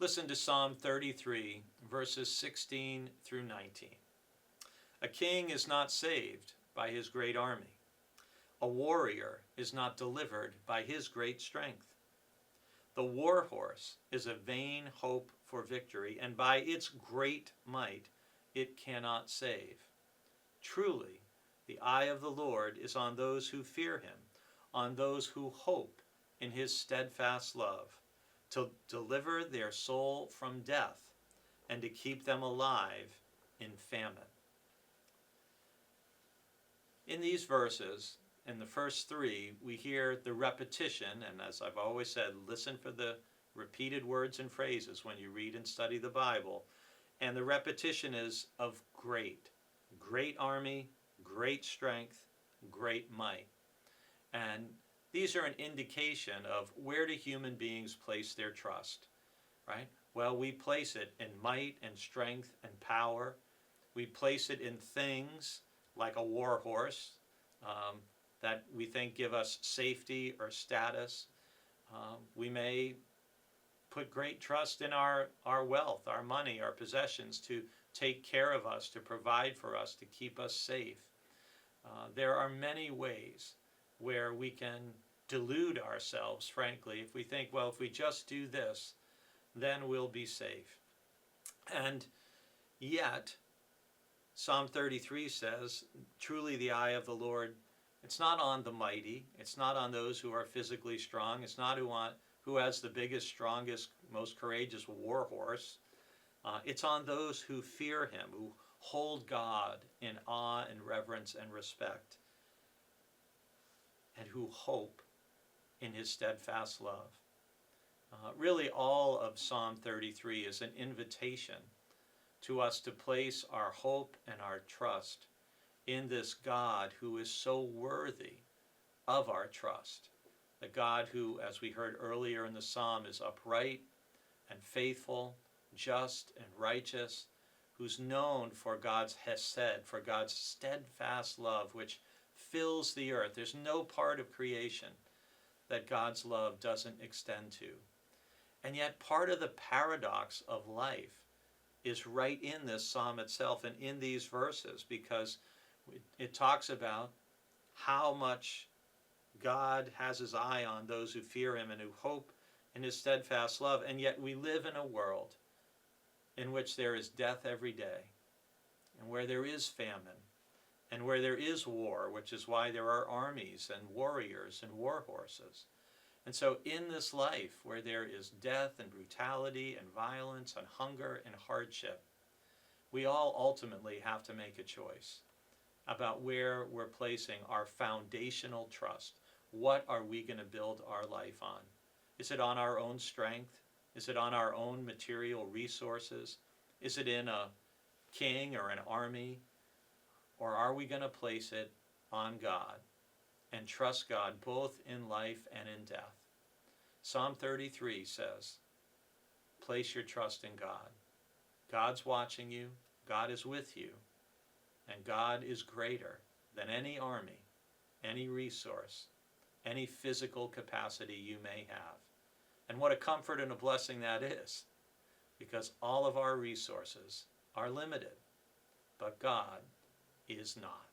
Listen to Psalm 33, verses 16 through 19. A king is not saved by his great army. A warrior is not delivered by his great strength. The war horse is a vain hope for victory, and by its great might it cannot save. Truly, the eye of the Lord is on those who fear him, on those who hope in his steadfast love, to deliver their soul from death and to keep them alive in famine. In these verses, in the first three, we hear the repetition, and as I've always said, listen for the repeated words and phrases when you read and study the Bible. And the repetition is of great army, great strength, great might. And these are an indication of where do human beings place their trust, right? Well, we place it in might and strength and power. We place it in things like a war horse that we think give us safety or status. We may put great trust in our wealth, our money, our possessions to take care of us, to provide for us, to keep us safe. There are many ways where we can delude ourselves, frankly, if we think, well, if we just do this, then we'll be safe. And yet, Psalm 33 says, truly the eye of the Lord, it's not on the mighty, it's not on those who are physically strong, it's not who has the biggest, strongest, most courageous war horse. It's on those who fear him, who hold God in awe and reverence and respect, and who hope in his steadfast love. Really, all of Psalm 33 is an invitation to us to place our hope and our trust in this God who is so worthy of our trust. The God who, as we heard earlier in the psalm, is upright and faithful, just and righteous, who's known for God's hesed, for God's steadfast love, which fills the earth. There's no part of creation that God's love doesn't extend to. And yet part of the paradox of life is right in this psalm itself and in these verses, because it talks about how much God has his eye on those who fear him and who hope in his steadfast love, and yet we live in a world in which there is death every day, and where there is famine, and where there is war, which is why there are armies and warriors and war horses. And so in this life where there is death and brutality and violence and hunger and hardship, we all ultimately have to make a choice about where we're placing our foundational trust. What are we going to build our life on? Is it on our own strength? Is it on our own material resources? Is it in a king or an army? Or are we going to place it on God and trust God both in life and in death? Psalm 33 says, place your trust in God. God's watching you, God is with you, and God is greater than any army, any resource, any physical capacity you may have. And what a comfort and a blessing that is, because all of our resources are limited, but God is not.